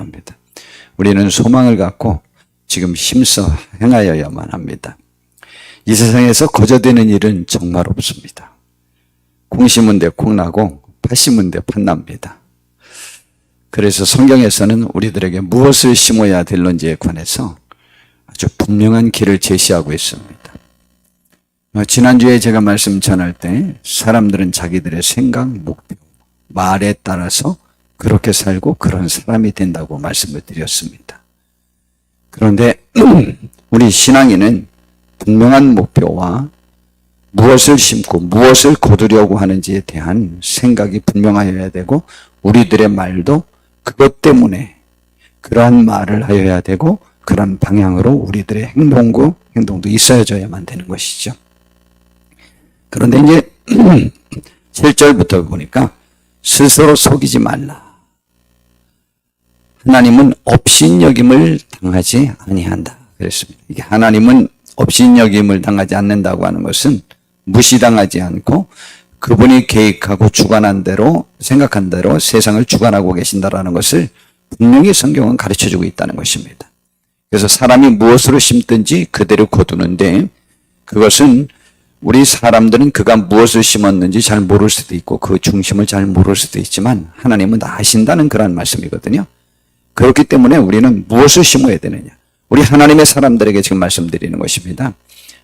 합니다. 우리는 소망을 갖고 지금 힘써 행하여야만 합니다. 이 세상에서 거저되는 일은 정말 없습니다. 콩 심은 데 콩 나고 팥 심은 데 팥 납니다. 그래서 성경에서는 우리들에게 무엇을 심어야 될런지에 관해서 아주 분명한 길을 제시하고 있습니다. 지난주에 제가 말씀 전할 때 사람들은 자기들의 생각, 목표, 말에 따라서 그렇게 살고 그런 사람이 된다고 말씀을 드렸습니다. 그런데 우리 신앙인은 분명한 목표와 무엇을 심고 무엇을 거두려고 하는지에 대한 생각이 분명하여야 되고 우리들의 말도 그것 때문에 그러한 말을 하여야 되고 그런 방향으로 우리들의 행동도 있어야만 되는 것이죠. 그런데 이제 7절부터 보니까 스스로 속이지 말라. 하나님은 업신여김을 당하지 아니한다. 그랬습니다. 이게 하나님은 업신여김을 당하지 않는다고 하는 것은 무시당하지 않고 그분이 계획하고 주관한 대로 생각한 대로 세상을 주관하고 계신다라는 것을 분명히 성경은 가르쳐주고 있다는 것입니다. 그래서 사람이 무엇으로 심든지 그대로 거두는데 그것은 우리 사람들은 그가 무엇을 심었는지 잘 모를 수도 있고 그 중심을 잘 모를 수도 있지만 하나님은 다 아신다는 그런 말씀이거든요. 그렇기 때문에 우리는 무엇을 심어야 되느냐. 우리 하나님의 사람들에게 지금 말씀드리는 것입니다.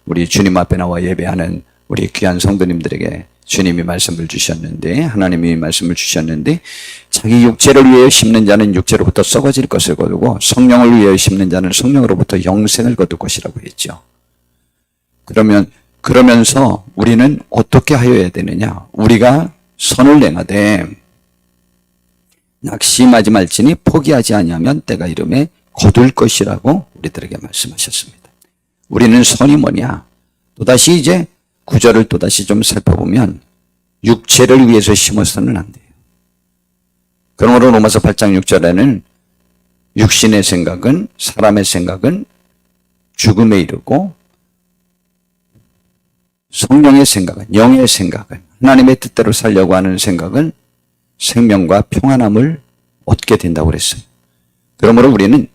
우리 주님 앞에 나와 예배하는 우리 귀한 성도님들에게 주님이 말씀을 주셨는데 하나님이 말씀을 주셨는데 자기 육체를 위해 심는 자는 육체로부터 썩어질 것을 거두고 성령을 위해 심는 자는 성령으로부터 영생을 거둘 것이라고 했죠. 그러면서 우리는 어떻게 하여야 되느냐. 우리가 선을 행하되 낙심하지 말지니 포기하지 아니하면 때가 이름에 거둘 것이라고 우리들에게 말씀하셨습니다. 우리는 선이 뭐냐. 또다시 이제 구절을 또다시 좀 살펴보면 육체를 위해서 심어서는 안 돼요. 그러므로 로마서 8장 6절에는 육신의 생각은 사람의 생각은 죽음에 이르고 성령의 생각은 영의 생각은 하나님의 뜻대로 살려고 하는 생각은 생명과 평안함을 얻게 된다고 그랬어요. 그러므로 우리는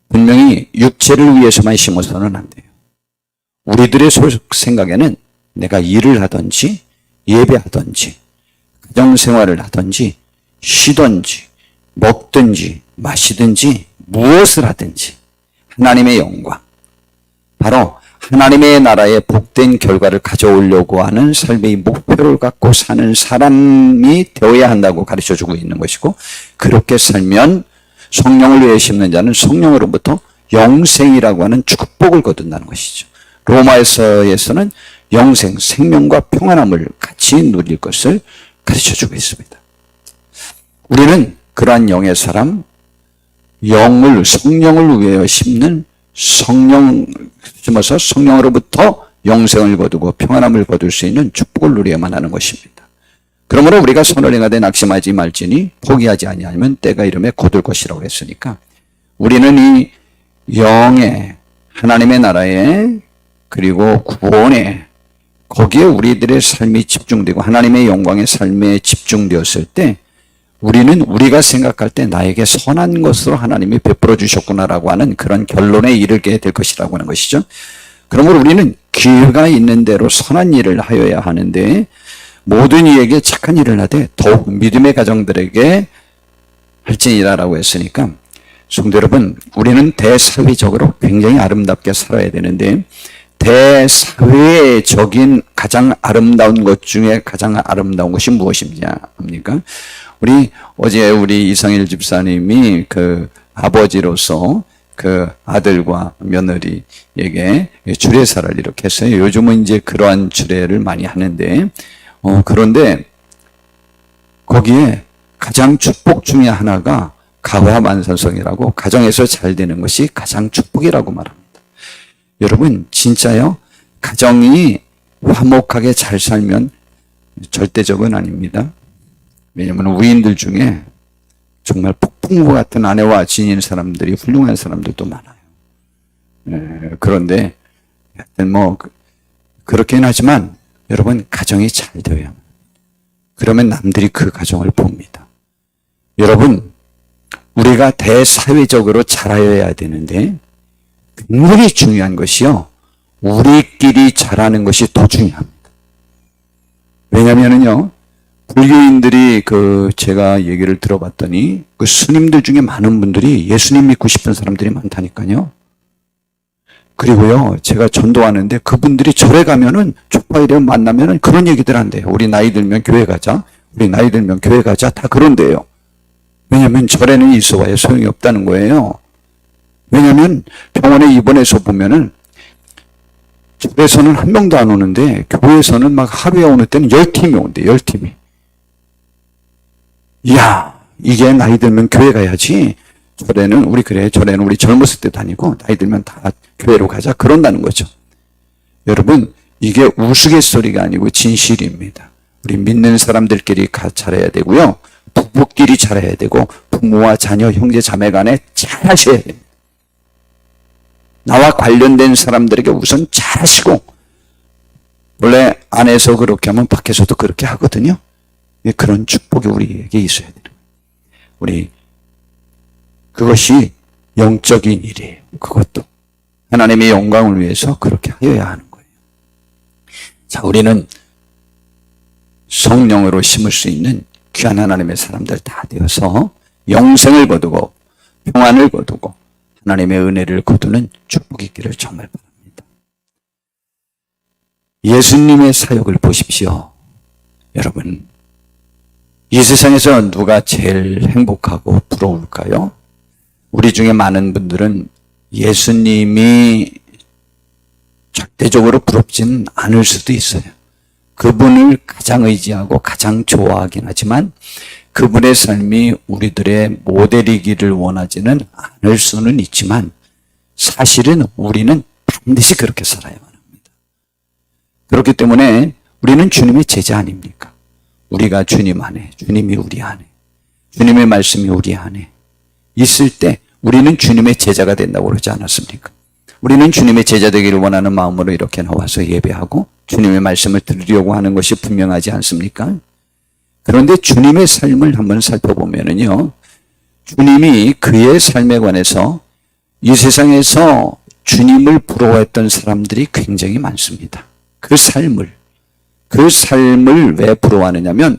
분명히 육체를 위해서만 심어서는 안 돼요. 우리들의 생각에는 내가 일을 하든지 예배하든지 가정생활을 하든지 쉬든지 먹든지 마시든지 무엇을 하든지 하나님의 영광 바로 하나님의 나라의 복된 결과를 가져오려고 하는 삶의 목표를 갖고 사는 사람이 되어야 한다고 가르쳐주고 있는 것이고 그렇게 살면 성령을 위해 심는 자는 성령으로부터 영생이라고 하는 축복을 거둔다는 것이죠. 로마서에서는 영생, 생명과 평안함을 같이 누릴 것을 가르쳐주고 있습니다. 우리는 그러한 영의 사람, 성령을 위해 심는 심어서 성령으로부터 영생을 거두고 평안함을 거둘 수 있는 축복을 누려야만 하는 것입니다. 그러므로 우리가 선을 행하되 낙심하지 말지니 포기하지 아니하면 때가 이름에 거둘 것이라고 했으니까 우리는 이 영의 하나님의 나라에 그리고 구원에 거기에 우리들의 삶이 집중되고 하나님의 영광의 삶에 집중되었을 때 우리는 우리가 생각할 때 나에게 선한 것으로 하나님이 베풀어 주셨구나라고 하는 그런 결론에 이르게 될 것이라고 하는 것이죠. 그러므로 우리는 기회가 있는 대로 선한 일을 하여야 하는데 모든 이에게 착한 일을 하되 더욱 믿음의 가정들에게 할지니라라고 했으니까 성도 여러분 우리는 대사회적으로 굉장히 아름답게 살아야 되는데 대사회적인 가장 아름다운 것 중에 가장 아름다운 것이 무엇입니까? 어제 우리 이상일 집사님이 그 아버지로서 그 아들과 며느리에게 주례사를 이렇게 했어요. 요즘은 이제 그러한 주례를 많이 하는데, 그런데 거기에 가장 축복 중에 하나가 가화만사성이라고 가정에서 잘 되는 것이 가장 축복이라고 말합니다. 여러분 진짜요? 가정이 화목하게 잘 살면 절대적은 아닙니다. 왜냐하면 우인들 중에 정말 폭풍과 같은 아내와 지닌 사람들이 훌륭한 사람들도 많아요. 그런데 그렇긴 하지만 여러분 가정이 잘 되어야 그러면 남들이 그 가정을 봅니다. 여러분 우리가 대사회적으로 자라야 되는데 굉장히 중요한 것이요, 우리끼리 자라는 것이 더 중요합니다. 왜냐면은요, 불교인들이 제가 얘기를 들어봤더니 그 스님들 중에 많은 분들이 예수님 믿고 싶은 사람들이 많다니까요. 그리고요, 제가 전도하는데 그분들이 절에 가면은 족파이를 만나면은 그런 얘기들 한대요. 우리 나이 들면 교회 가자. 우리 나이 들면 교회 가자. 다 그런데요. 왜냐면 절에는 있어 봐야 소용이 없다는 거예요. 왜냐면 병원에 입원해서 보면은 절에서는 한 명도 안 오는데 교회에서는 막 하루에 오는 때는 10팀이 온대. 10팀이. 이야, 이게 나이 들면 교회 가야지. 절에는 우리 젊었을 때 다니고 나이 들면 다 교회로 가자. 그런다는 거죠. 여러분, 이게 우스갯소리가 아니고 진실입니다. 우리 믿는 사람들끼리 자라야 되고요. 부부끼리 자라야 되고 부모와 자녀, 형제, 자매 간에 잘 하셔야 됩니다. 나와 관련된 사람들에게 우선 잘 하시고, 원래 안에서 그렇게 하면 밖에서도 그렇게 하거든요. 그런 축복이 우리에게 있어야 돼요. 그것이 영적인 일이에요. 그것도 하나님의 영광을 위해서 그렇게 하여야 하는 거예요. 자, 우리는 성령으로 심을 수 있는 귀한 하나님의 사람들 다 되어서 영생을 거두고 평안을 거두고 하나님의 은혜를 거두는 축복이 있기를 정말 바랍니다. 예수님의 사역을 보십시오. 여러분, 이 세상에서 누가 제일 행복하고 부러울까요? 우리 중에 많은 분들은 예수님이 절대적으로 부럽지는 않을 수도 있어요. 그분을 가장 의지하고 가장 좋아하긴 하지만 그분의 삶이 우리들의 모델이기를 원하지는 않을 수는 있지만 사실은 우리는 반드시 그렇게 살아야만 합니다. 그렇기 때문에 우리는 주님의 제자 아닙니까? 우리가 주님 안에, 주님이 우리 안에, 주님의 말씀이 우리 안에 있을 때 우리는 주님의 제자가 된다고 그러지 않았습니까? 우리는 주님의 제자 되기를 원하는 마음으로 이렇게 나와서 예배하고 주님의 말씀을 들으려고 하는 것이 분명하지 않습니까? 그런데 주님의 삶을 한번 살펴보면은요, 주님이 그의 삶에 관해서 이 세상에서 주님을 부러워했던 사람들이 굉장히 많습니다. 그 삶을 왜 부러워하느냐면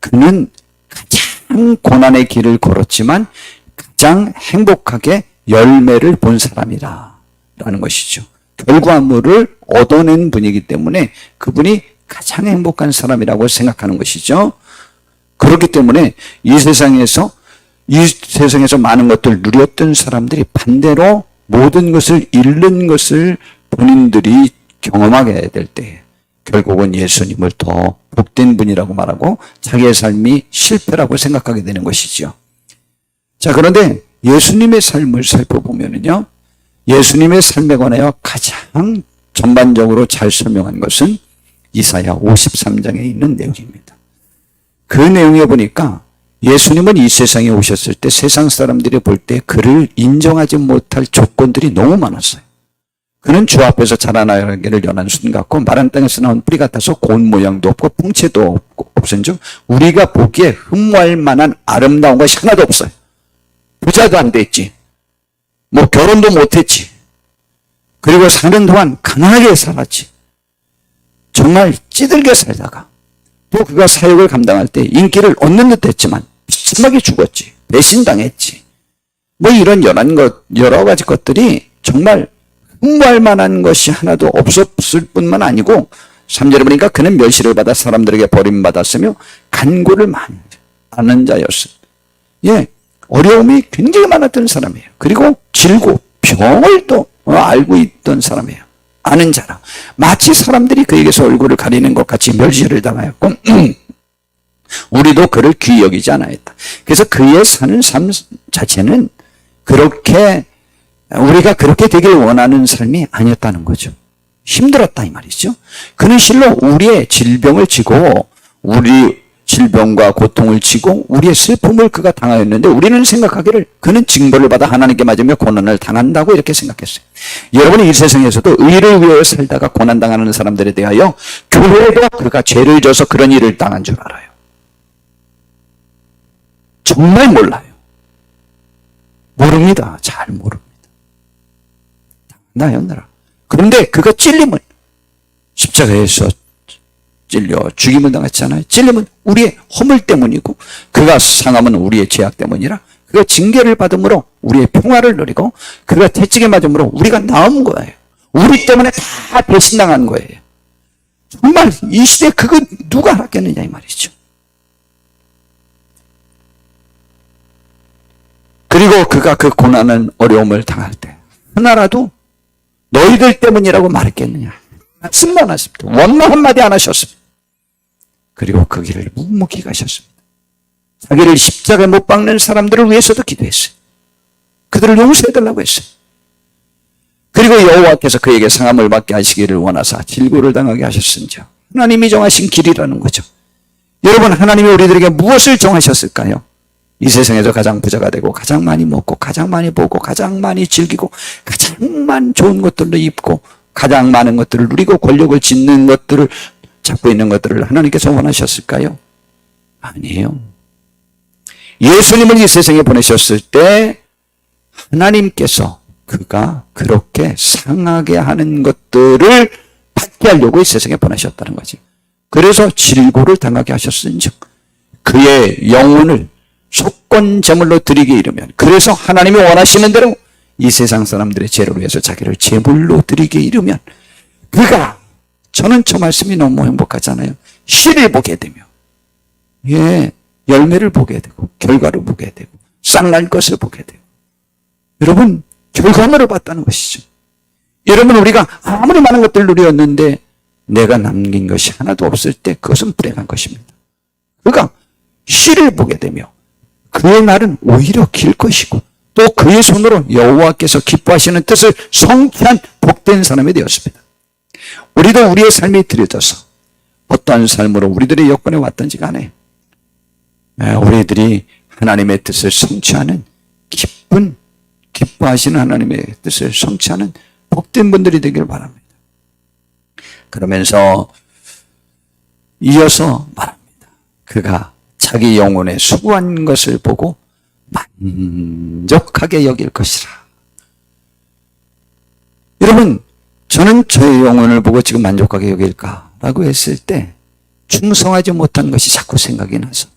그는 가장 고난의 길을 걸었지만 가장 행복하게 열매를 본 사람이라는 것이죠. 결과물을 얻어낸 분이기 때문에 그분이 가장 행복한 사람이라고 생각하는 것이죠. 그렇기 때문에 이 세상에서 많은 것들을 누렸던 사람들이 반대로 모든 것을 잃는 것을 본인들이 경험하게 될 때 결국은 예수님을 더 복된 분이라고 말하고 자기의 삶이 실패라고 생각하게 되는 것이죠. 자, 그런데 예수님의 삶을 살펴보면요, 예수님의 삶에 관하여 가장 전반적으로 잘 설명한 것은 이사야 53장에 있는 내용입니다. 그 내용에 보니까 예수님은 이 세상에 오셨을 때 세상 사람들이 볼 때 그를 인정하지 못할 조건들이 너무 많았어요. 그는 주 앞에서 자라나기를 연한 순 같고 마른 땅에서 나온 뿌리 같아서 고운 모양도 없고 풍채도 없은즉 우리가 보기에 흠모할 만한 아름다운 것이 하나도 없어요. 부자도 안 됐지. 뭐 결혼도 못했지. 그리고 사는 동안 가난하게 살았지. 정말 찌들게 살다가 또 그가 사역을 감당할 때 인기를 얻는 듯 했지만 비참하게 죽었지. 배신당했지. 뭐 이런 여러 가지 것들이 정말 흠모할 만한 것이 하나도 없었을 뿐만 아니고 3절에 보니까 그는 멸시를 받아 사람들에게 버림받았으며 간고를 많이 하는 자였어요. 예, 어려움이 굉장히 많았던 사람이에요. 그리고 질고 병을 또 알고 있던 사람이에요. 아는 자라. 마치 사람들이 그에게서 얼굴을 가리는 것 같이 멸시를 당하였고 우리도 그를 귀히 여기지 않았다. 그래서 그의 사는 삶 자체는 그렇게 우리가 그렇게 되길 원하는 삶이 아니었다는 거죠. 힘들었다 이 말이죠. 그는 실로 우리의 질병을 지고 우리 질병과 고통을 지고 우리의 슬픔을 그가 당하였는데 우리는 생각하기를 그는 징벌을 받아 하나님께 맞으며 고난을 당한다고 이렇게 생각했어요. 여러분이 이 세상에서도 의를 위하여 살다가 고난당하는 사람들에 대하여 교회도 그가 죄를 져서 그런 일을 당한 줄 알아요. 정말 몰라요. 모릅니다. 잘 모릅니다. 나였느라. 그런데 그가 찔림을 십자가에서 찔려 죽임을 당했잖아요. 찔림은 우리의 허물 때문이고 그가 상함은 우리의 죄악 때문이라 그가 징계를 받음으로 우리의 평화를 누리고 그가 채찍에 맞음으로 우리가 나은 거예요. 우리 때문에 다 배신당한 거예요. 정말 이 시대에 그거 누가 알았겠느냐 이 말이죠. 그리고 그가 그 고난은 어려움을 당할 때 하나라도 너희들 때문이라고 말했겠느냐. 말씀만 하셨습니다. 원망 한마디 안 하셨습니다. 그리고 그 길을 묵묵히 가셨습니다. 자기를 십자가에 못 박는 사람들을 위해서도 기도했어요. 그들을 용서해달라고 했어요. 그리고 여호와께서 그에게 상함을 받게 하시기를 원하사 질고를 당하게 하셨은지요. 하나님이 정하신 길이라는 거죠. 여러분, 하나님이 우리들에게 무엇을 정하셨을까요? 이 세상에서 가장 부자가 되고 가장 많이 먹고 가장 많이 보고 가장 많이 즐기고 가장 많은 좋은 것들로 입고 가장 많은 것들을 누리고 권력을 짓는 것들을 잡고 있는 것들을 하나님께서 원하셨을까요? 아니에요. 예수님을 이 세상에 보내셨을 때 하나님께서 그가 그렇게 상하게 하는 것들을 받게 하려고 이 세상에 보내셨다는 거지. 그래서 질고를 당하게 하셨은즉 그의 영혼을 속건 제물로 드리게 이르면, 그래서 하나님이 원하시는 대로 이 세상 사람들의 죄를 위해서 자기를 제물로 드리게 이르면 그가, 저는 저 말씀이 너무 행복하잖아요. 씨를 보게 되며 열매를 보게 되고 결과를 보게 되고 쌍날 것을 보게 되고, 여러분 결과물을 봤다는 것이죠. 여러분, 우리가 아무리 많은 것들을 누렸는데 내가 남긴 것이 하나도 없을 때 그것은 불행한 것입니다. 그가 씨를 보게 되며 그의 날은 오히려 길 것이고 또 그의 손으로 여호와께서 기뻐하시는 뜻을 성취한 복된 사람이 되었습니다. 우리도 우리의 삶이 들여져서 어떠한 삶으로 우리들의 여건에 왔든지 간에 우리들이 하나님의 뜻을 성취하는 기뻐하시는 하나님의 뜻을 성취하는 복된 분들이 되기를 바랍니다. 그러면서 이어서 말합니다. 그가 자기 영혼에 수고한 것을 보고 만족하게 여길 것이라. 여러분, 저는 저의 영혼을 보고 지금 만족하게 여길까라고 했을 때 충성하지 못한 것이 자꾸 생각이 나서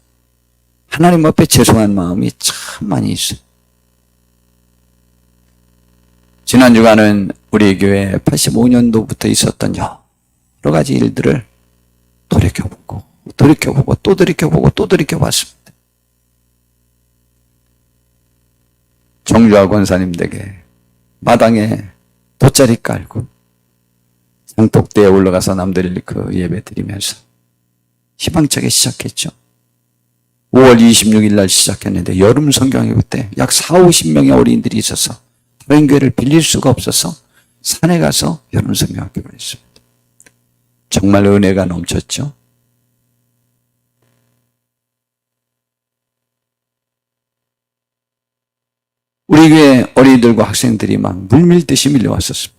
하나님 앞에 죄송한 마음이 참 많이 있어요. 지난 주간은 우리 교회 85년도부터 있었던 여러 가지 일들을 돌이켜보고 또 돌이켜봤습니다. 정주하 권사님 댁에 마당에 돗자리 깔고 장독대에 올라가서 남들 그 예배 드리면서 희망차게 시작했죠. 5월 26일 날 시작했는데 여름 성경회 그때 약 40-50명의 어린이들이 있어서 다른 교회를 빌릴 수가 없어서 산에 가서 여름 성경학교를 했습니다. 정말 은혜가 넘쳤죠. 우리 교회 어린이들과 학생들이 막 물밀듯이 밀려왔었습니다.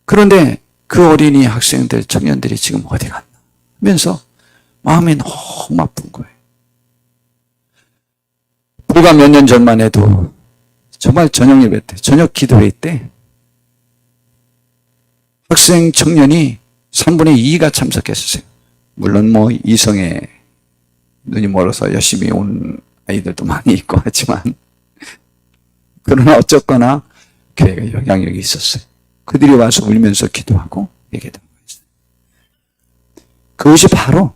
그런데 그 어린이 학생들, 청년들이 지금 어디 갔나 하면서 마음이 너무 아픈 거예요. 불과 몇 년 전만 해도 정말 저녁 예배 때, 저녁 기도회 때 학생 청년이 3분의 2가 참석했었어요. 물론 뭐 이성에 눈이 멀어서 열심히 온 아이들도 많이 있고 하지만, 그러나 어쨌거나 교회가 영향력이 있었어요. 그들이 와서 울면서 기도하고 얘기했던 거였어요. 그것이 바로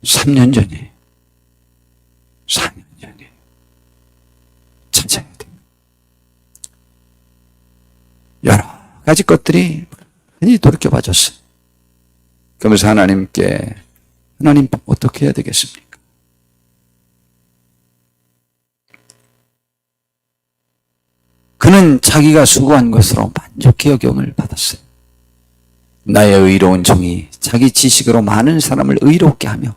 3년 전이에요. 4년 전이에요. 찾아야 돼요. 여러 가지 것들이 많이 돌이켜봐졌어요. 그러면서 하나님께, 하나님 어떻게 해야 되겠습니까? 그는 자기가 수고한 것으로 만족해 여김을 받았어요. 나의 의로운 종이 자기 지식으로 많은 사람을 의롭게 하며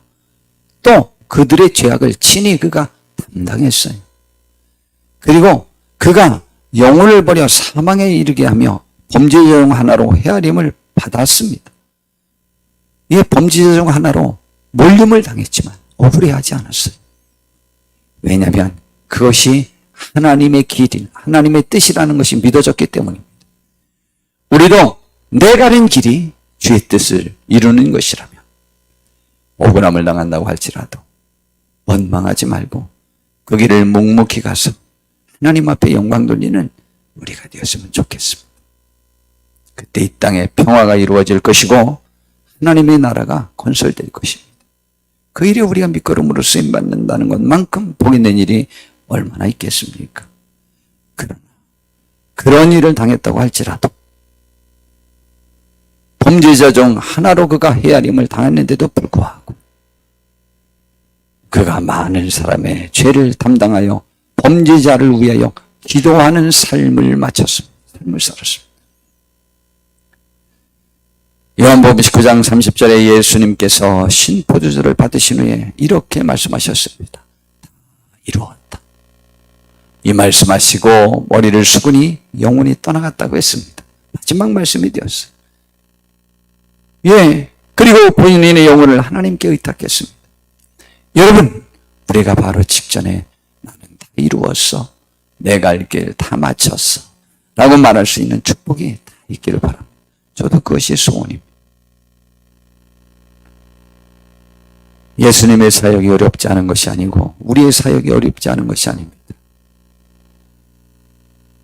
또 그들의 죄악을 친히 그가 담당했어요. 그리고 그가 영혼을 버려 사망에 이르게 하며 범죄자 중 하나로 헤아림을 받았습니다. 이 범죄자 중 하나로 몰림을 당했지만 억울해하지 않았어요. 왜냐하면 그것이 하나님의 길이, 하나님의 뜻이라는 것이 믿어졌기 때문입니다. 우리도 내 가는 길이 주의 뜻을 이루는 것이라면 억울함을 당한다고 할지라도 원망하지 말고 그 길을 묵묵히 가서 하나님 앞에 영광 돌리는 우리가 되었으면 좋겠습니다. 그때 이 땅에 평화가 이루어질 것이고 하나님의 나라가 건설될 것입니다. 그 일에 우리가 밑거름으로 쓰임받는다는 것만큼 복이 된 일이 얼마나 있겠습니까? 그러나 그런 일을 당했다고 할지라도 범죄자 중 하나로 그가 헤아림을 당했는데도 불구하고 그가 많은 사람의 죄를 담당하여 범죄자를 위하여 기도하는 삶을 마쳤습니다. 삶을 살았습니다. 요한복음 19장 30절에 예수님께서 신포도주를 받으신 후에 이렇게 말씀하셨습니다. 이루었다. 이 말씀하시고 머리를 숙으니 영혼이 떠나갔다고 했습니다. 마지막 말씀이 되었어요. 예, 그리고 본인의 영혼을 하나님께 의탁했습니다. 여러분, 우리가 바로 직전에 나는 다 이루었어. 내가 할 길 다 마쳤어. 라고 말할 수 있는 축복이 다 있기를 바랍니다. 저도 그것이 소원입니다. 예수님의 사역이 어렵지 않은 것이 아니고 우리의 사역이 어렵지 않은 것이 아닙니다.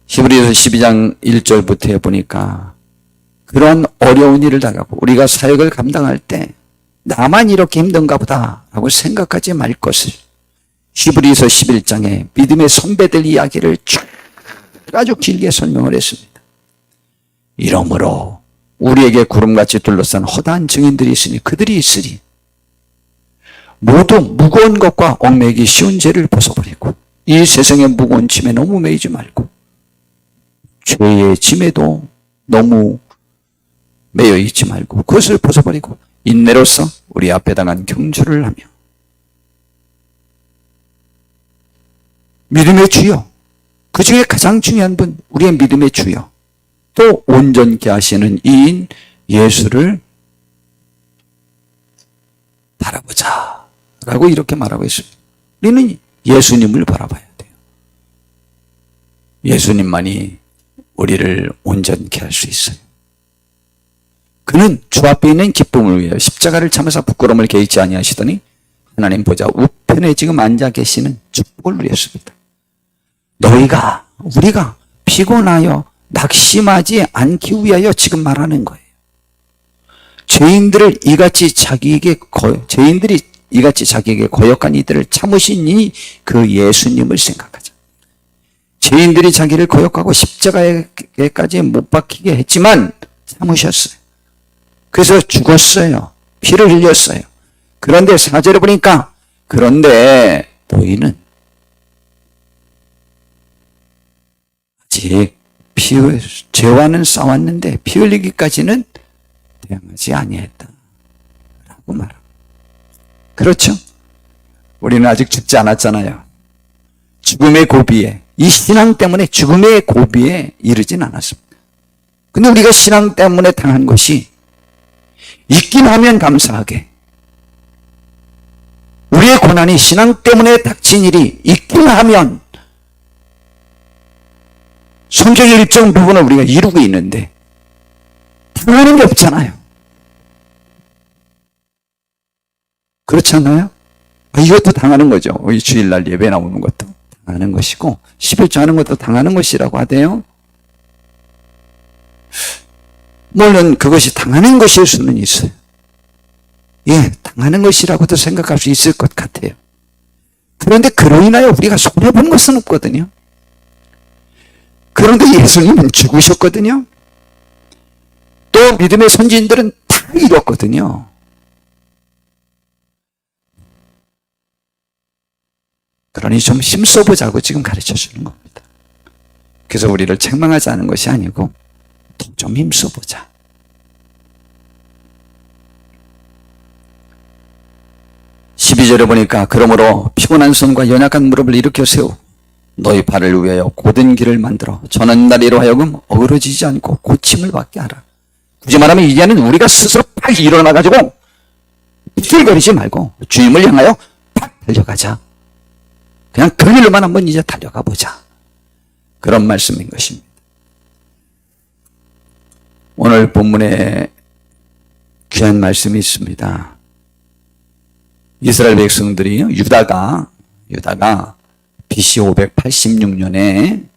히브리서 12장 1절부터 보니까 그런 어려운 일을 당하고 우리가 사역을 감당할 때 나만 이렇게 힘든가 보다 라고 생각하지 말 것을 히브리서 11장에 믿음의 선배들 이야기를 쭉 아주 길게 설명을 했습니다. 이러므로 우리에게 구름같이 둘러싼 허다한 증인들이 있으니 그들이 있으리. 모두 무거운 것과 얽매이기 쉬운 죄를 벗어버리고 이 세상의 무거운 짐에 너무 매이지 말고 죄의 짐에도 너무 매여 있지 말고 그것을 벗어버리고 인내로서 우리 앞에 당한 경주를 하며 믿음의 주여, 그 중에 가장 중요한 분, 우리의 믿음의 주여, 또 온전케 하시는 이인 예수를 바라보자 라고 이렇게 말하고 있습니다. 우리는 예수님을 바라봐야 돼요. 예수님만이 우리를 온전케 할 수 있어요. 그는 주 앞에 있는 기쁨을 위하여 십자가를 참으사 부끄러움을 개의치 아니하시더니 하나님 보좌 우편에 지금 앉아 계시는 축복을 누렸습니다. 우리가 피곤하여 낙심하지 않기 위하여 지금 말하는 거예요. 죄인들이 이같이 자기에게 거역한 이들을 참으시니 그 예수님을 생각하자. 죄인들이 자기를 거역하고 십자가에까지 못 박히게 했지만 참으셨어요. 그래서 죽었어요. 피를 흘렸어요. 그런데 4절에 보니까 그런데 너희는 아직 죄와는 싸웠는데 피 흘리기까지는 대항하지 아니했다 라고 말합니다. 그렇죠? 우리는 아직 죽지 않았잖아요. 죽음의 고비에, 이 신앙 때문에 죽음의 고비에 이르진 않았습니다. 근데 우리가 신앙 때문에 당한 것이 있긴 하면 감사하게, 우리의 고난이 신앙 때문에 닥친 일이 있긴 하면 성경의 일정 부분을 우리가 이루고 있는데 당하는 게 없잖아요. 그렇지 않나요? 이것도 당하는 거죠. 이 주일날 예배 나오는 것도 당하는 것이고 11조 하는 것도 당하는 것이라고 하대요. 물론 그것이 당하는 것일 수는 있어요. 예, 당하는 것이라고도 생각할 수 있을 것 같아요. 그런데 그로 인하여 우리가 손해본 것은 없거든요. 그런데 예수님은 죽으셨거든요. 또 믿음의 선지인들은 다 이뤘거든요. 그러니 좀 힘써보자고 지금 가르쳐 주는 겁니다. 그래서 우리를 책망하지 않은 것이 아니고 좀 힘써보자. (12절에) 보니까 그러므로 피곤한 손과 연약한 무릎을 일으켜 세우 너희 발을 위하여 곧은 길을 만들어 저는 다리로 하여금 어그러지지 않고 고침을 받게 하라. 굳이 말하면 이제는 우리가 스스로 팍 일어나가지고 비틀거리지 말고 주님을 향하여 팍 달려가자. 그냥 그 길로만 한번 이제 달려가 보자. 그런 말씀인 것입니다. 오늘 본문에 귀한 말씀이 있습니다. 이스라엘 백성들이 유다가 BC 586년에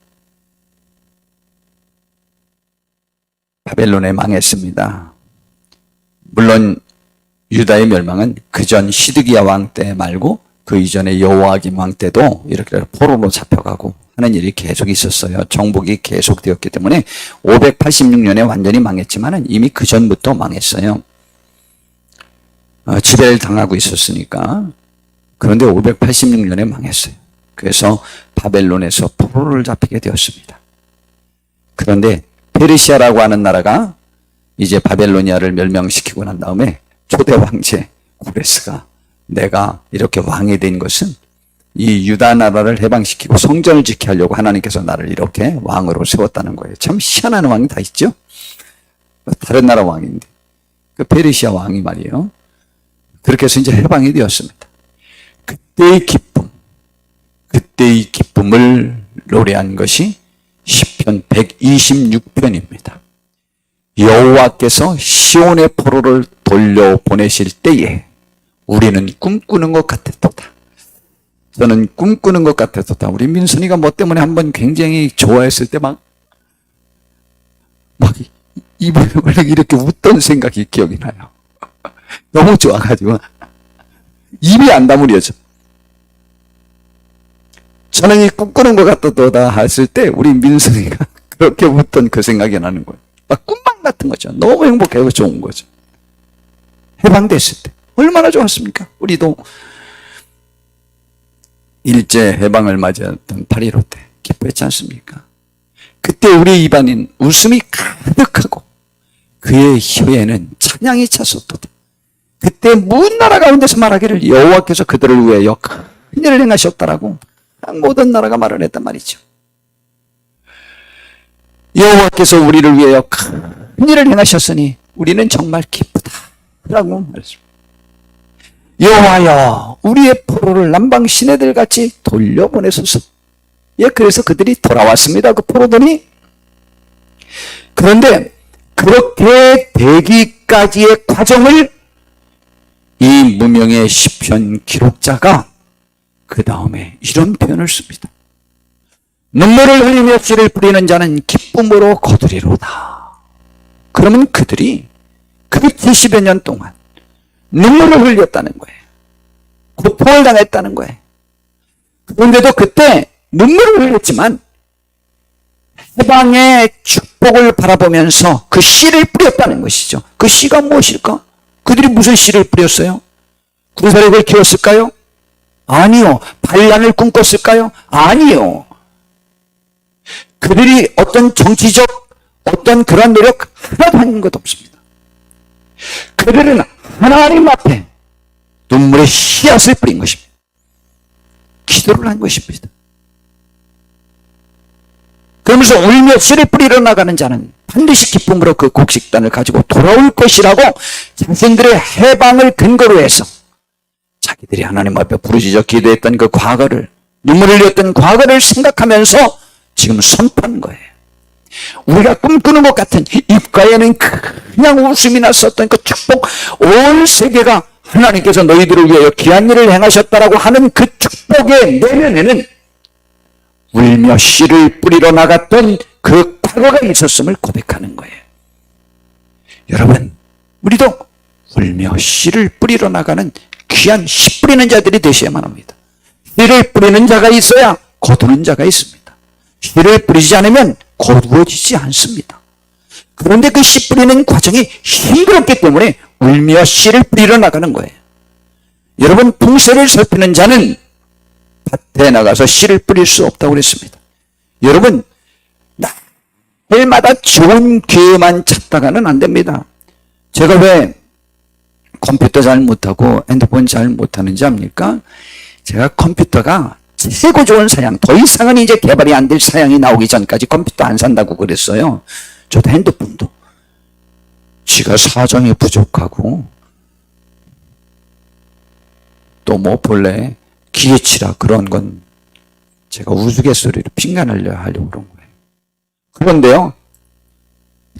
바벨론에 망했습니다. 물론 유다의 멸망은 그전 시드기야 왕 때 말고 그 이전에 여호와김 왕 때도 이렇게 포로로 잡혀가고 하는 일이 계속 있었어요. 정복이 계속되었기 때문에 586년에 완전히 망했지만 이미 그 전부터 망했어요. 지배를 당하고 있었으니까. 그런데 586년에 망했어요. 그래서 바벨론에서 포로를 잡히게 되었습니다. 그런데 페르시아라고 하는 나라가 이제 바벨로니아를 멸망시키고 난 다음에 초대 황제 고레스가 내가 이렇게 왕이 된 것은 이 유다 나라를 해방시키고 성전을 지키게 하려고 하나님께서 나를 이렇게 왕으로 세웠다는 거예요. 참 희한한 왕이 다 있죠? 다른 나라 왕인데. 그 페르시아 왕이 말이에요. 그렇게 해서 이제 해방이 되었습니다. 그때의 기쁨을 노래한 것이 시편 126편입니다. 여호와께서 시온의 포로를 돌려보내실 때에 우리는 꿈꾸는 것 같았도다. 저는 꿈꾸는 것 같았도다. 우리 민선이가 뭐 때문에 한번 굉장히 좋아했을 때 막 입을 이렇게 웃던 생각이 기억이 나요. 너무 좋아가지고 입이 안 다물어져. 저는 이 꿈꾸는 것 같았도다 했을 때 우리 민선이가 그렇게 웃던 그 생각이 나는 거예요. 막 꿈만 같은 거죠. 너무 행복하고 좋은 거죠. 해방됐을 때 얼마나 좋았습니까? 우리도 일제 해방을 맞이했던 8.15 때 기뻐했지 않습니까? 그때 우리 입안인 웃음이 가득하고 그의 혀에는 찬양이 찼었도다. 그때 문 나라 가운데서 말하기를 여호와께서 그들을 위하여 큰 일을 행하셨다라고 모든 나라가 말을 했단 말이죠. 여호와께서 우리를 위하여 큰 일을 행하셨으니 우리는 정말 기쁘다라고 말했습니다. 여호와여 우리의 포로를 남방 시내들 같이 돌려보내소서. 예, 그래서 그들이 돌아왔습니다. 그 포로들이. 그런데 그렇게 되기까지의 과정을 이 무명의 시편 기록자가 그 다음에 이런 표현을 씁니다. 눈물을 흘리며 씨를 뿌리는 자는 기쁨으로 거두리로다. 그러면 그들이 그 70여 년 동안 눈물을 흘렸다는 거예요. 고통을 당했다는 거예요. 그런데도 그때 눈물을 흘렸지만 해방의 축복을 바라보면서 그 씨를 뿌렸다는 것이죠. 그 씨가 무엇일까? 그들이 무슨 씨를 뿌렸어요? 군사력을 키웠을까요? 아니요. 반란을 꿈꿨을까요? 아니요. 그들이 어떤 정치적 어떤 그런 노력 하나도 하는 것 없습니다. 그들은 하나님 앞에 눈물의 씨앗을 뿌린 것입니다. 기도를 한 것입니다. 그러면서 울며 씨를 뿌리러 나가는 자는 반드시 기쁨으로 그 곡식단을 가지고 돌아올 것이라고 자신들의 해방을 근거로 해서 자기들이 하나님 앞에 부르짖어 기도했던 그 과거를, 눈물을 흘렸던 과거를 생각하면서 지금 선포하는 거예요. 우리가 꿈꾸는 것 같은 입가에는 그냥 웃음이 났었던 그 축복, 온 세계가 하나님께서 너희들을 위하여 귀한 일을 행하셨다라고 하는 그 축복의 내면에는 울며 씨를 뿌리러 나갔던 그 과거가 있었음을 고백하는 거예요. 여러분, 우리도 울며 씨를 뿌리러 나가는 귀한 씨 뿌리는 자들이 되셔야만 합니다. 씨를 뿌리는 자가 있어야 거두는 자가 있습니다. 씨를 뿌리지 않으면 거두어지지 않습니다. 그런데 그 씨 뿌리는 과정이 힘들었기 때문에 울며 씨를 뿌리러 나가는 거예요. 여러분, 풍세를 살피는 자는 밭에 나가서 씨를 뿌릴 수 없다고 그랬습니다. 여러분, 날마다 좋은 기회만 찾다가는 안 됩니다. 제가 왜 컴퓨터 잘 못하고 핸드폰 잘 못하는지 압니까? 제가 컴퓨터가 최고 좋은 사양, 더 이상은 이제 개발이 안 될 사양이 나오기 전까지 컴퓨터 안 산다고 그랬어요. 저도 핸드폰도 지가 사정이 부족하고 또 뭐 본래 기계치라 그런 건 제가 우스갯소리로 핑간을 하려고 그런 거예요. 그런데요,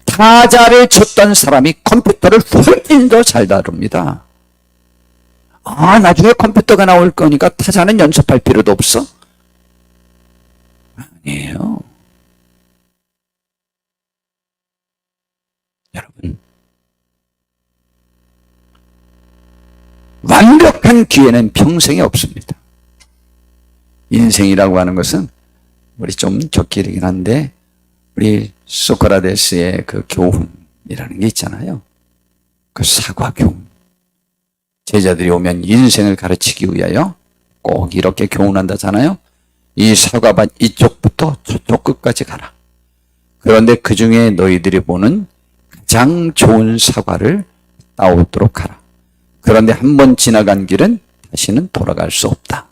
타자를 쳤던 사람이 컴퓨터를 훨씬 더 잘 다룹니다. 나중에 컴퓨터가 나올 거니까 타자는 연습할 필요도 없어? 아니에요. 여러분, 완벽한 기회는 평생에 없습니다. 인생이라고 하는 것은 우리 좀 곁길이긴 한데, 우리 소크라테스의 그 교훈이라는 게 있잖아요. 그 사과 교훈. 제자들이 오면 인생을 가르치기 위하여 꼭 이렇게 교훈한다잖아요. 이 사과밭 이쪽부터 저쪽 끝까지 가라. 그런데 그 중에 너희들이 보는 가장 좋은 사과를 따오도록 하라. 그런데 한 번 지나간 길은 다시는 돌아갈 수 없다.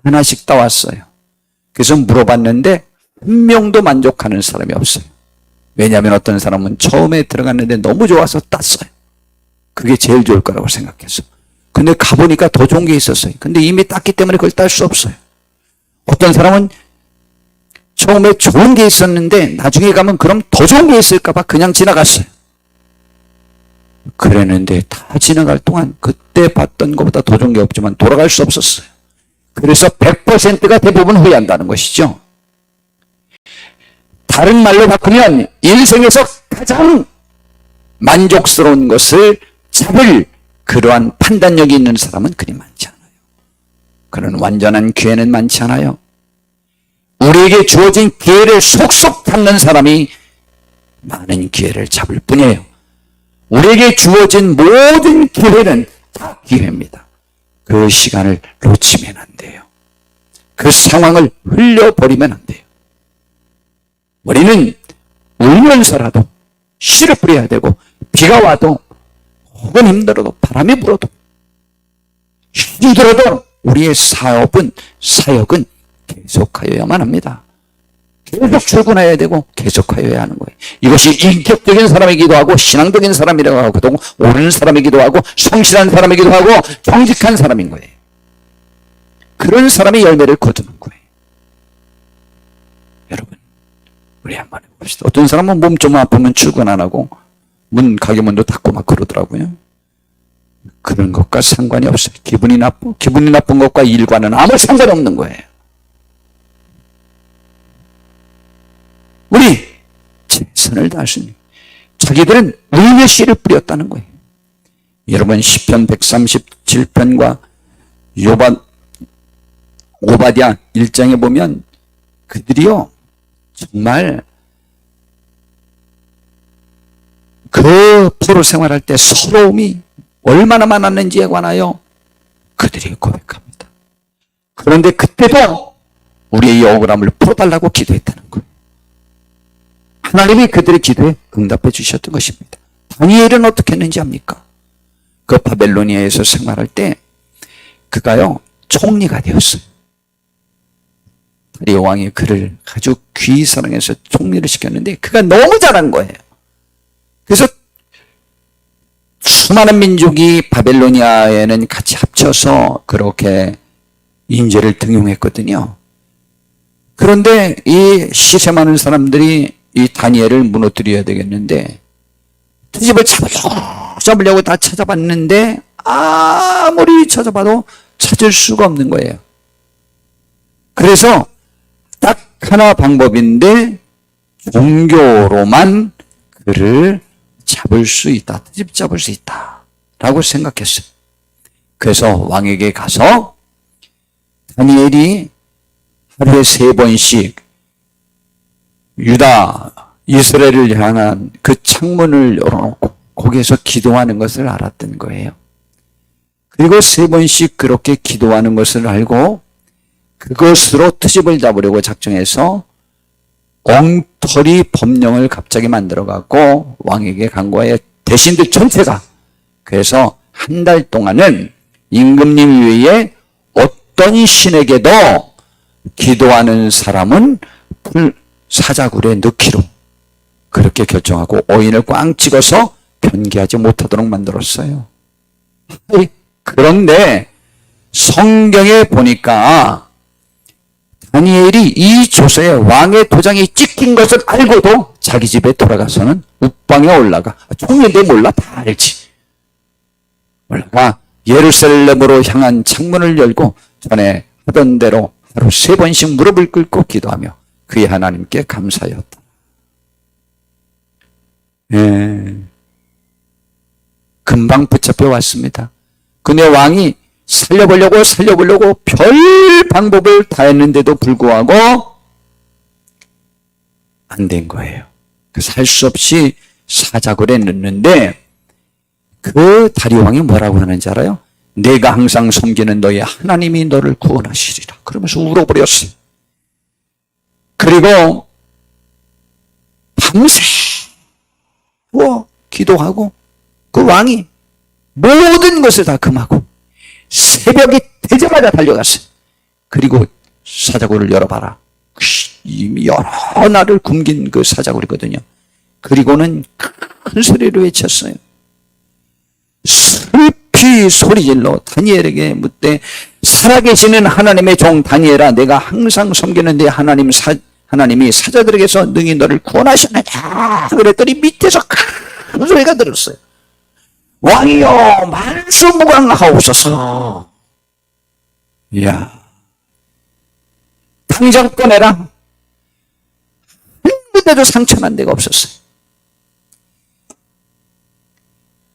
하나씩 따왔어요. 그래서 물어봤는데 한 명도 만족하는 사람이 없어요. 왜냐하면 어떤 사람은 처음에 들어갔는데 너무 좋아서 땄어요. 그게 제일 좋을 거라고 생각했어. 근데 가보니까 더 좋은 게 있었어요. 근데 이미 땄기 때문에 그걸 딸 수 없어요. 어떤 사람은 처음에 좋은 게 있었는데 나중에 가면 그럼 더 좋은 게 있을까 봐 그냥 지나갔어요. 그랬는데 다 지나갈 동안 그때 봤던 것보다 더 좋은 게 없지만 돌아갈 수 없었어요. 그래서 100%가 대부분 후회한다는 것이죠. 다른 말로 바꾸면 인생에서 가장 만족스러운 것을 잡을 그러한 판단력이 있는 사람은 그리 많지 않아요. 그런 완전한 기회는 많지 않아요. 우리에게 주어진 기회를 속속 잡는 사람이 많은 기회를 잡을 뿐이에요. 우리에게 주어진 모든 기회는 다 기회입니다. 그 시간을 놓치면 안 돼요. 그 상황을 흘려버리면 안 돼요. 우리는 울면서라도 씨를 뿌려야 되고, 비가 와도 혹은 힘들어도 바람이 불어도 힘들어도 우리의 사역은 계속하여야만 합니다. 계속 출근해야 되고 계속하여야 하는 거예요. 이것이 인격적인 사람이기도 하고 신앙적인 사람이라고 하고 옳은 사람이기도 하고 성실한 사람이기도 하고 정직한 사람인 거예요. 그런 사람이 열매를 거두는 거예요. 여러분, 우리 한번 해봅시다. 어떤 사람은 몸 좀 아프면 출근 안 하고 가게 문도 닫고 막 그러더라고요. 그런 것과 상관이 없어요. 기분이 나쁜 것과 일과는 아무 상관이 없는 거예요. 우리 최선을 다하시니 자기들은 의의 씨를 뿌렸다는 거예요. 여러분, 시편 137편과 오바댜 1장에 보면 그들이요 정말 그 포로 생활할 때 서러움이 얼마나 많았는지에 관하여 그들이 고백합니다. 그런데 그때도 우리의 이 억울함을 풀어달라고 기도했다는 거예요. 하나님이 그들의 기도에 응답해 주셨던 것입니다. 다니엘은 어떻게 했는지 압니까? 그 바벨로니아에서 생활할 때 그가요 총리가 되었어요. 다리오 왕이 그를 아주 귀히 사랑해서 총리를 시켰는데 그가 너무 잘한 거예요. 그래서 수많은 민족이 바벨로니아에는 같이 합쳐서 그렇게 인재를 등용했거든요. 그런데 이 시세 많은 사람들이 이 다니엘을 무너뜨려야 되겠는데 트집을 잡으려고 다 찾아봤는데 아무리 찾아봐도 찾을 수가 없는 거예요. 그래서 딱 하나 방법인데 종교로만 그를 잡을 수 있다. 트집 잡을 수 있다. 라고 생각했어요. 그래서 왕에게 가서 다니엘이 하루에 3번씩 유다, 이스라엘을 향한 그 창문을 열어놓고 거기에서 기도하는 것을 알았던 거예요. 그리고 3번씩 그렇게 기도하는 것을 알고 그것으로 트집을 잡으려고 작정해서 엉터리 법령을 갑자기 만들어갖고 왕에게 간 거예요. 대신들 전체가. 그래서 한 달 동안은 임금님 외에 어떤 신에게도 기도하는 사람은 사자굴에 넣기로 그렇게 결정하고 오인을 꽝 찍어서 변개하지 못하도록 만들었어요. 그런데 성경에 보니까 다니엘이 이 조서에 왕의 도장이 찍힌 것을 알고도 자기 집에 돌아가서는 옥방에 올라가, 총리인데 몰라, 다 알지. 올라가 예루살렘으로 향한 창문을 열고 전에 하던 대로 하루 3번씩 무릎을 꿇고 기도하며 그의 하나님께 감사하였다. 금방 붙잡혀 왔습니다. 근데 왕이 살려보려고 별 방법을 다 했는데도 불구하고 안 된 거예요. 그래서 할 수 없이 사자굴에 넣는데 그 다리오 왕이 뭐라고 하는지 알아요? 내가 항상 섬기는 너의 하나님이 너를 구원하시리라. 그러면서 울어버렸어요. 그리고 밤새 기도하고 그 왕이 모든 것을 다 금하고 새벽이 되자마자 달려갔어요. 그리고 사자굴을 열어봐라. 이미 여러 날을 굶긴 그 사자굴이거든요. 그리고는 큰 소리로 외쳤어요. 슬피 소리질러 다니엘에게 묻되 살아계시는 하나님의 종 다니엘아, 내가 항상 섬기는 내 하나님이 사자들에게서 능히 너를 구원하셨느냐 그랬더니 밑에서 큰 소리가 들었어요. 왕이여 만수무강하옵소서. 이야, 당장 꺼내라. 했는데도 상처난 데가 없었어요.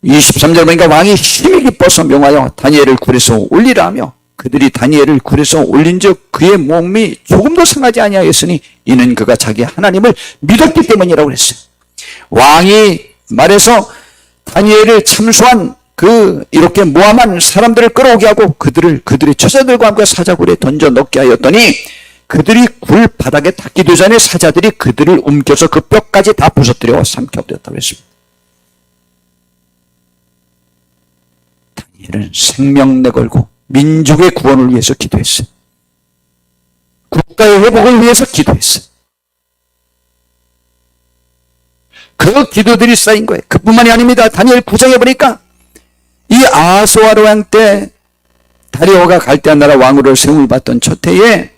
23절 보니까 왕이 힘이 기뻐서 명하여 다니엘을 굴에서 올리라 하며 그들이 다니엘을 굴에서 올린즉 그의 몸이 조금도 상하지 아니하였으니 이는 그가 자기 하나님을 믿었기 때문이라고 그랬어요. 왕이 말해서 다니엘을 참수한 이렇게 모함한 사람들을 끌어오게 하고 그들의 처자들과 함께 사자굴에 던져 넣게 하였더니 그들이 굴 바닥에 닿기도 전에 사자들이 그들을 움켜서 그 뼈까지 다 부서뜨려 삼켜버렸다고 했습니다. 다니엘은 생명 내걸고 민족의 구원을 위해서 기도했어요. 국가의 회복을 위해서 기도했어요. 그 기도들이 쌓인 거예요. 그뿐만이 아닙니다. 다니엘 9장에 보니까 이 아하스와로 왕 때 다리오가 갈대아 나라 왕으로 세움을 받던 첫 해에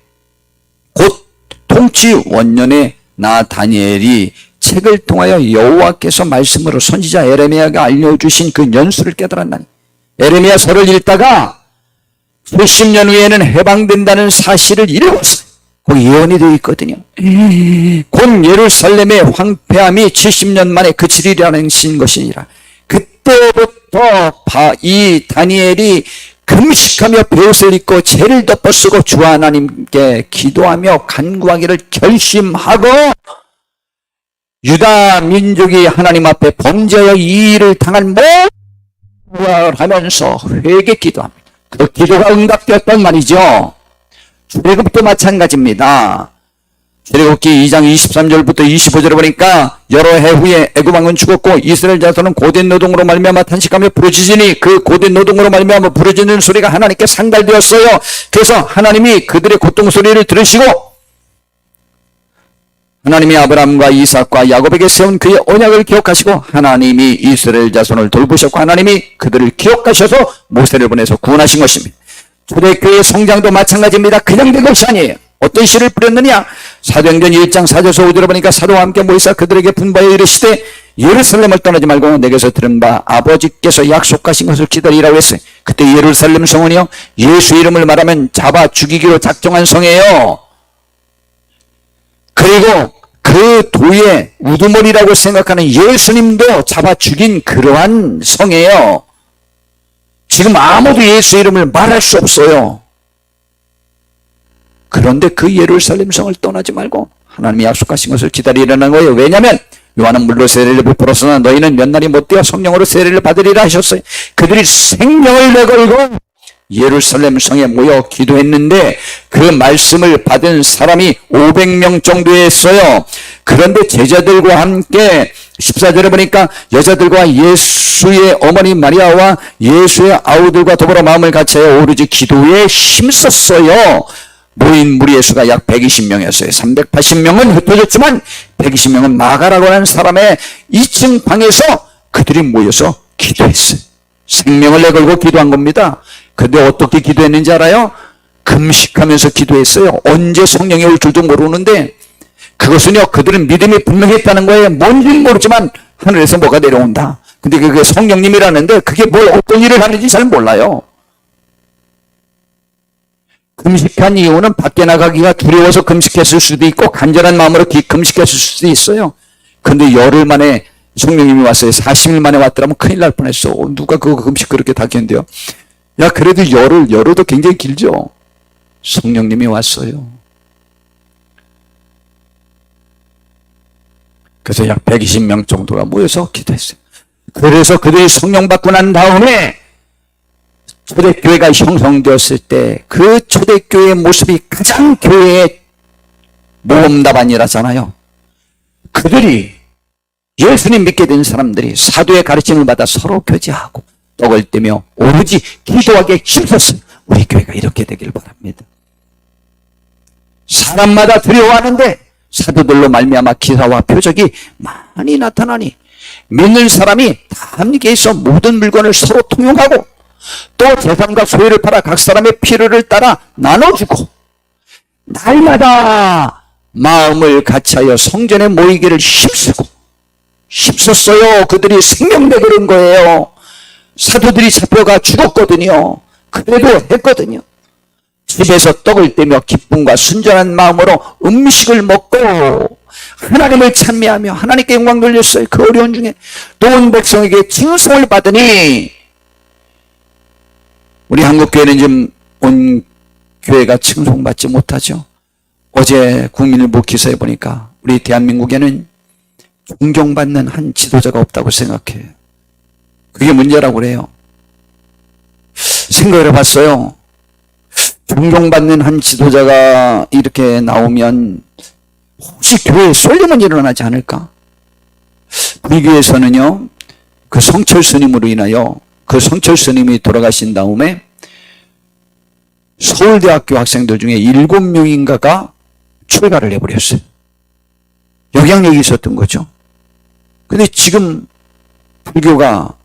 곧 통치 원년에 나 다니엘이 책을 통하여 여호와께서 말씀으로 선지자 에레미야가 알려주신 그 연수를 깨달았나니 에레미야서를 읽다가 70년 후에는 해방된다는 사실을 읽었어요. 거기 예언이 되어 있거든요. 곧 예루살렘의 황폐함이 70년 만에 그치리라는 것이니라. 그때부터 이 다니엘이 금식하며 베옷을 입고 죄를 덮어쓰고 주 하나님께 기도하며 간구하기를 결심하고 유다 민족이 하나님 앞에 범죄하여 이 일을 당한 모든 하면서 회개 기도합니다. 그 기도가 응답되었단 말이죠. 출애굽도 마찬가지입니다. 출애굽기 2장 23절부터 25절에 보니까 여러 해 후에 애굽 왕은 죽었고 이스라엘 자손은 고된 노동으로 말미암아 탄식하며 부르짖으니 그 고된 노동으로 말미암아 부르짖는 소리가 하나님께 상달되었어요. 그래서 하나님이 그들의 고통 소리를 들으시고 하나님이 아브라함과 이삭과 야곱에게 세운 그의 언약을 기억하시고 하나님이 이스라엘 자손을 돌보셨고 하나님이 그들을 기억하셔서 모세를 보내서 구원하신 것입니다. 초대교회의 성장도 마찬가지입니다. 그냥 된 것이 아니에요. 어떤 씨를 뿌렸느냐? 사도행전 1장 4절에서 5절에 보니까 사도와 함께 모이사 그들에게 분바에 이르시되 예루살렘을 떠나지 말고 내게서 들은 바 아버지께서 약속하신 것을 기다리라고 했어요. 그때 예루살렘 성은요 예수 이름을 말하면 잡아 죽이기로 작정한 성이에요. 그리고 그 도의 우두머리라고 생각하는 예수님도 잡아 죽인 그러한 성이에요. 지금 아무도 예수 이름을 말할 수 없어요. 그런데 그 예루살렘 성을 떠나지 말고 하나님이 약속하신 것을 기다리라는 거예요. 왜냐하면 요한은 물로 세례를 베풀었으나 너희는 몇 날이 못되어 성령으로 세례를 받으리라 하셨어요. 그들이 생명을 내걸고 예루살렘 성에 모여 기도했는데 그 말씀을 받은 사람이 500명 정도였어요. 그런데 제자들과 함께 14절에 보니까 여자들과 예수의 어머니 마리아와 예수의 아우들과 더불어 마음을 같이하여 오로지 기도에 힘썼어요. 모인 무리의 수가 약 120명이었어요. 380명은 흩어졌지만 120명은 마가라고 하는 사람의 2층 방에서 그들이 모여서 기도했어요. 생명을 내걸고 기도한 겁니다. 근데 어떻게 기도했는지 알아요? 금식하면서 기도했어요. 언제 성령이 올 줄도 모르는데 그것은요, 그들은 믿음이 분명했다는 거예요. 뭔지는 모르지만 하늘에서 뭐가 내려온다. 근데 그게 성령님이라는데 그게 뭘 어떤 일을 하는지 잘 몰라요. 금식한 이유는 밖에 나가기가 두려워서 금식했을 수도 있고 간절한 마음으로 금식했을 수도 있어요. 근데 열흘 만에 성령님이 왔어요. 40일 만에 왔더라면 큰일 날 뻔했어. 누가 그거 금식 그렇게 다 견뎌요? 야, 그래도 열흘도 굉장히 길죠. 성령님이 왔어요. 그래서 약 120명 정도가 모여서 기도했어요. 그래서 그들이 성령 받고 난 다음에 초대교회가 형성되었을 때 그 초대교회의 모습이 가장 교회의 모험답안이라잖아요. 그들이 예수님 믿게 된 사람들이 사도의 가르침을 받아 서로 교제하고 떡을 떼며 오로지 기도하기에 힘썼어요. 우리 교회가 이렇게 되길 바랍니다. 사람마다 두려워하는데 사도들로 말미암아 기사와 표적이 많이 나타나니 믿는 사람이 다 함께 있어 모든 물건을 서로 통용하고 또 재산과 소유를 팔아 각 사람의 필요를 따라 나눠주고 날마다 마음을 같이하여 성전에 모이기를 힘썼어요. 그들이 생명대 그런 거예요. 사도들이 잡혀가 죽었거든요. 그래도 했거든요. 집에서 떡을 떼며 기쁨과 순전한 마음으로 음식을 먹고 하나님을 찬미하며 하나님께 영광 돌렸어요. 그 어려운 중에 또 온 백성에게 칭송을 받으니 우리 한국교회는 지금 온 교회가 칭송받지 못하죠. 어제 국민일보 기사에 보니까 우리 대한민국에는 존경받는 한 지도자가 없다고 생각해요. 그게 문제라고 그래요. 생각을 해봤어요. 존경받는 한 지도자가 이렇게 나오면 혹시 교회에 쏠림은 일어나지 않을까? 우리 교회에서는요, 그 성철 스님으로 인하여 그 성철 스님이 돌아가신 다음에 서울대학교 학생들 중에 7명인가가 출가를 해버렸어요. 영향력이 있었던 거죠. 근데 지금 불교가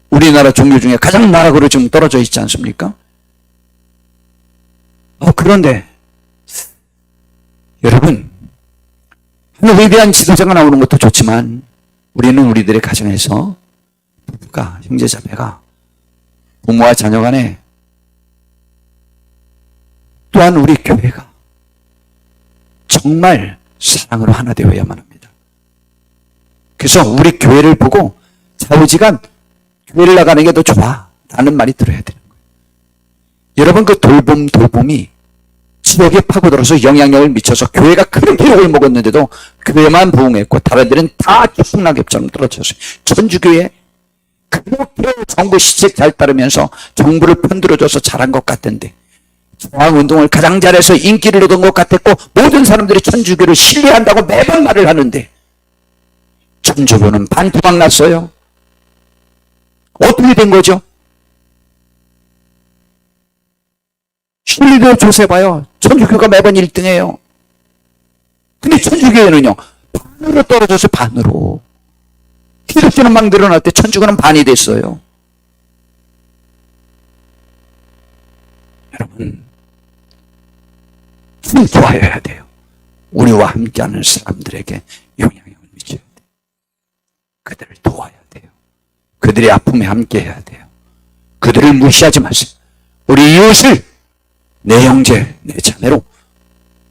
우리나라 종교 중에 가장 나락으로 지금 떨어져 있지 않습니까? 그런데 여러분, 하늘 위대한 지도자가 나오는 것도 좋지만 우리는 우리들의 가정에서 부부가, 형제자매가, 부모와 자녀 간에 또한 우리 교회가 정말 사랑으로 하나 되어야만 합니다. 그래서 우리 교회를 보고 좌우지간 교회를 나가는 게 더 좋아 라는 말이 들어야 되는 거예요. 여러분, 그 돌봄이 지역에 파고들어서 영향력을 미쳐서 교회가 그렇게 욕을 먹었는데도 교회만 부흥했고 다른 데는 다 기풍낙엽처럼 떨어졌어요. 천주교회 그렇게 정부 시책 잘 따르면서 정부를 편들어줘서 잘한 것 같던데 저항운동을 가장 잘해서 인기를 얻은 것 같았고 모든 사람들이 천주교를 신뢰한다고 매번 말을 하는데 천주교는 반토막 났어요. 어떻게 된 거죠? 신뢰도 조사해봐요. 천주교가 매번 1등이에요. 근데 천주교회는요, 반으로 떨어져서 반으로. 기독교는 막 늘어날 때 천주교는 반이 됐어요. 여러분, 힘 좋아해야 돼요. 우리와 함께하는 사람들에게 영향력을 미쳐야 돼요. 그들을 도와야 돼요. 그들의 아픔에 함께해야 돼요. 그들을 무시하지 마세요. 우리 이웃을 내 형제, 내 자매로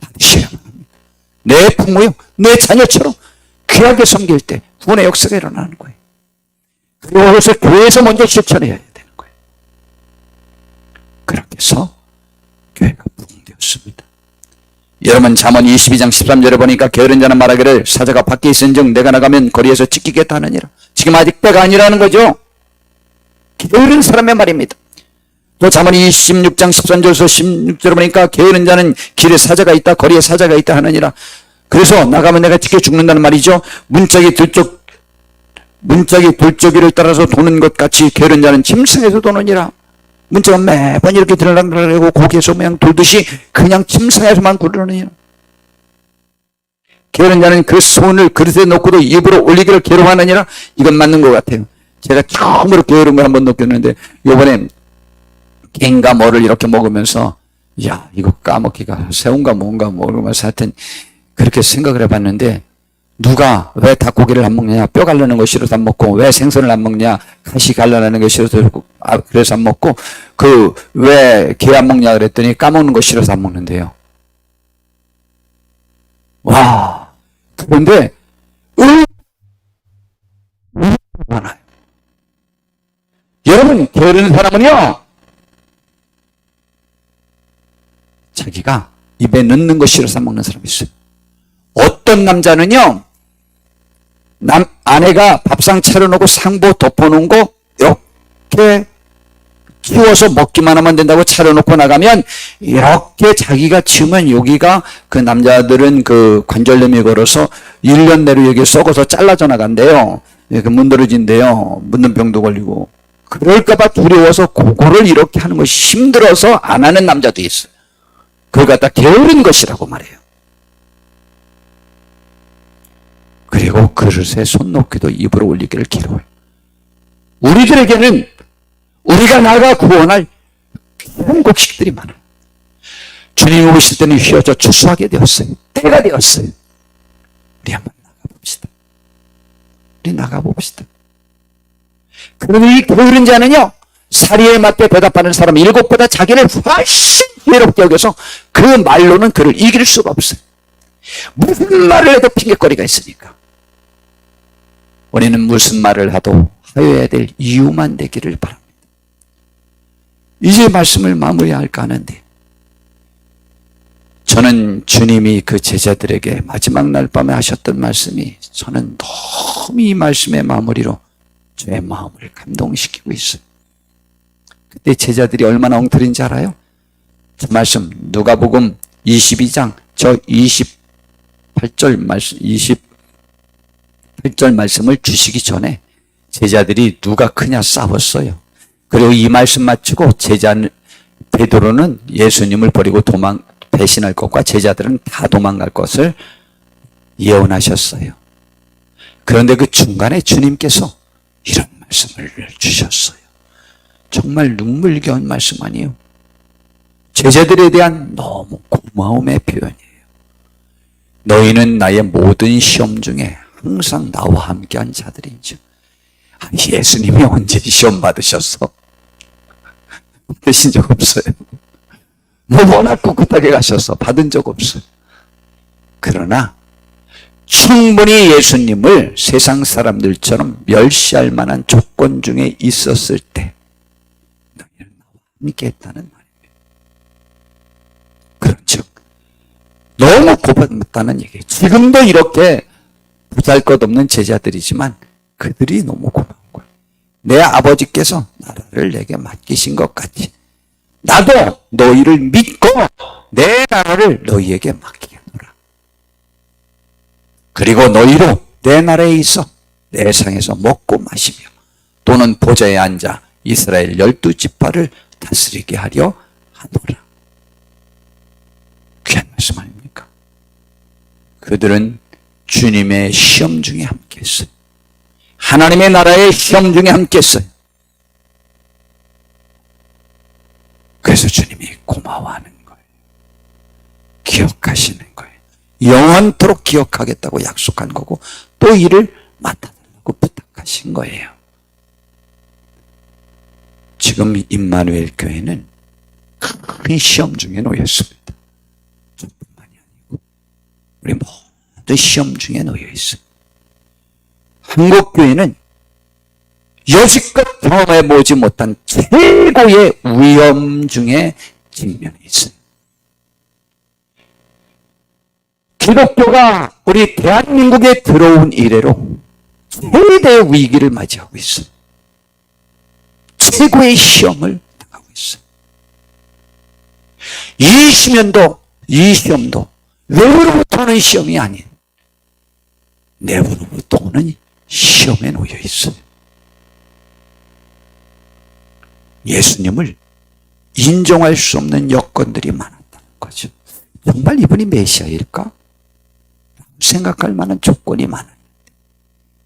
받으셔야만 합니다. 내 부모요, 내 자녀처럼 귀하게 섬길 때 구원의 역사가 일어나는 거예요. 그것을 교회에서 먼저 실천해야 되는 거예요. 그렇게 해서 교회가 부흥되었습니다. 여러분, 잠언 22장 13절에 보니까 게으른 자는 말하기를 사자가 밖에 있은즉 내가 나가면 거리에서 찢기겠다 하느니라. 지금 아직 때가 아니라는 거죠. 게으른 사람의 말입니다. 또 잠언 26장 13절에서 16절에 보니까 게으른 자는 길에 사자가 있다, 거리에 사자가 있다 하느니라. 그래서 나가면 내가 지켜 죽는다는 말이죠. 문짝이 돌적이를 따라서 도는 것 같이 게으른 자는 침상에서 도느니라. 문짝은 매번 이렇게 들락들락하고 고개에서 그냥 돌듯이 그냥 침상에서만 구르느니라. 게으른 자는 그 손을 그릇에 놓고도 입으로 올리기를 괴로워하느니라. 이건 맞는 것 같아요. 제가 처음으로 게으른 걸 한번 느꼈는데 요번에 갱과 뭐를 이렇게 먹으면서 야, 이거 까먹기가 새우인가 뭔가 모르면서 하여튼 그렇게 생각을 해봤는데, 누가 왜 닭고기를 안 먹느냐? 뼈 갈라는 거 싫어서 안 먹고, 왜 생선을 안 먹냐? 가시 갈라내는 거 싫어서 그래서 안 먹고, 왜 게 안 먹냐 그랬더니 까먹는 거 싫어서 안 먹는데요. 와, 그런데 많아요. 여러분, 게으른 사람은요, 자기가 입에 넣는 거 싫어서 안 먹는 사람이 있어요. 어떤 남자는요, 아내가 밥상 차려놓고 상보 덮어놓은 거 이렇게 치워서 먹기만 하면 된다고 차려놓고 나가면 이렇게 자기가 치우면 여기가 그 남자들은 그 관절염이 걸어서 1년 내로 여기 썩어서 잘라져 나간대요. 그 문드러진대요. 묻는 병도 걸리고. 그럴까봐 두려워서 그거를 이렇게 하는 것이 힘들어서 안 하는 남자도 있어요. 그걸 갖다 게으른 것이라고 말해요. 그리고 그릇에 손 놓기도 입으로 올리기를 기로워요. 우리들에게는 우리가 나가 구원할 그런 곡식들이 많아요. 주님이 오실 때는 휘어져 추수하게 되었어요. 때가 되었어요. 우리 한번 나가봅시다. 우리 나가봅시다. 그런데 이 게으른 자는요, 사리에 맞게 대답하는 사람 7보다 자기를 훨씬 괴롭게 여겨서 그 말로는 그를 이길 수가 없어요. 무슨 말을 해도 핑계거리가 있으니까. 우리는 무슨 말을 하도 하여야 될 이유만 되기를 바랍니다. 이제 말씀을 마무리할까 하는데, 저는 주님이 그 제자들에게 마지막 날 밤에 하셨던 말씀이 저는 너무 이 말씀의 마무리로 저의 마음을 감동시키고 있어요. 그때 제자들이 얼마나 엉터리인지 알아요? 저 말씀 누가복음 22장 저 28절 말씀 28절 말씀을 주시기 전에 제자들이 누가 크냐 싸웠어요. 그리고 이 말씀 마치고 베드로는 예수님을 버리고 배신할 것과 제자들은 다 도망갈 것을 예언하셨어요. 그런데 그 중간에 주님께서 이런 말씀을 주셨어요. 정말 눈물겨운 말씀 아니에요? 제자들에 대한 너무 고마움의 표현이에요. 너희는 나의 모든 시험 중에 항상 나와 함께한 자들인지. 예수님이 언제 시험 받으셨어? 받으신 적 없어요. 워낙 꿋꿋하게 가셔서 받은 적 없어요. 그러나 충분히 예수님을 세상 사람들처럼 멸시할 만한 조건 중에 있었을 때 너희는 나와 함께 했다는 말입니다. 그런즉 너무 고맙다는 얘기예요. 지금도 이렇게 보잘것없는 제자들이지만 그들이 너무 고마운 거예요. 내 아버지께서 나라를 내게 맡기신 것 같이 나도 너희를 믿고 내 나라를 너희에게 맡기겠노라. 그리고 너희로 내 나라에 있어 내 상에서 먹고 마시며 또는 보좌에 앉아 이스라엘 12지파를 다스리게 하려 하노라. 귀한 말씀 아닙니까? 그들은 주님의 시험 중에 함께 했어요. 하나님의 나라의 시험 중에 함께 했어요. 그래서 주님이 고마워하는 거예요. 기억하시는 거예요. 영원토록 기억하겠다고 약속한 거고 또 이를 맡아달라고 부탁하신 거예요. 지금 임마누엘 교회는 큰 시험 중에 놓여 있습니다. 저뿐만이 아니고 우리 모두 시험 중에 놓여 있어요. 한국교회는 여지껏 경험해보지 못한 최고의 위험 중에 직면해 있어요. 기독교가 우리 대한민국에 들어온 이래로 최대의 위기를 맞이하고 있어요. 최고의 시험을 당하고 있어요. 이 시험도 외부로부터 오는 시험이 아닌 내부로부터 오는 시험에 놓여 있어요. 예수님을 인정할 수 없는 여건들이 많았다는 거죠. 정말 이분이 메시아일까? 생각할 만한 조건이 많았는데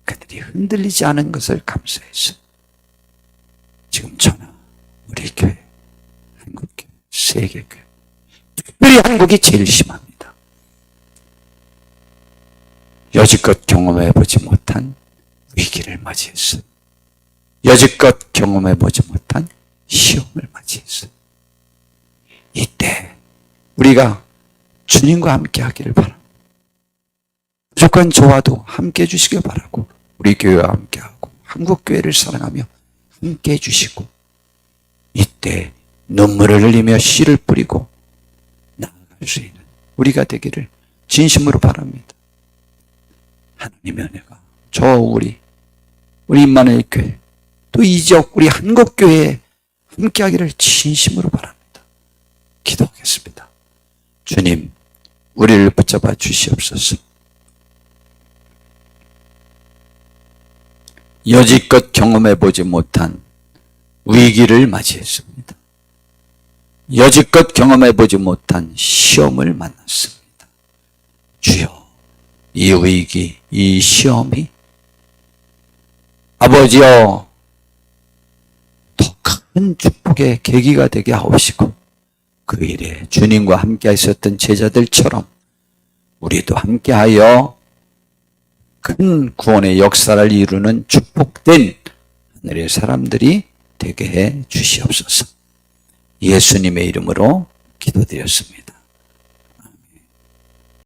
그들이 흔들리지 않은 것을 감사했어요. 지금 저는 우리 교회, 한국교회, 세계교회 특별히 한국이 제일 심합니다. 여지껏 경험해보지 못한 위기를 맞이했어요. 여지껏 경험해보지 못한 시험을 맞이했어요. 이때 우리가 주님과 함께 하기를 바랍니다. 무조건 저와도 함께 해주시길 바라고, 우리 교회와 함께하고 한국교회를 사랑하며 함께 해주시고, 이때 눈물을 흘리며 씨를 뿌리고 나아갈 수 있는 우리가 되기를 진심으로 바랍니다. 하나님의 은혜가 우리 임마누엘 교회, 또 이 지역 우리 한국교회에 함께하기를 진심으로 바랍니다. 기도하겠습니다. 주님, 우리를 붙잡아 주시옵소서. 여지껏 경험해보지 못한 위기를 맞이했습니다. 여지껏 경험해보지 못한 시험을 만났습니다. 주여, 이 위기, 이 시험이 아버지여 더 큰 축복의 계기가 되게 하옵시고, 그 일에 주님과 함께 하셨던 제자들처럼 우리도 함께하여 큰 구원의 역사를 이루는 축복된 하늘의 사람들이 되게 해 주시옵소서. 예수님의 이름으로 기도드렸습니다.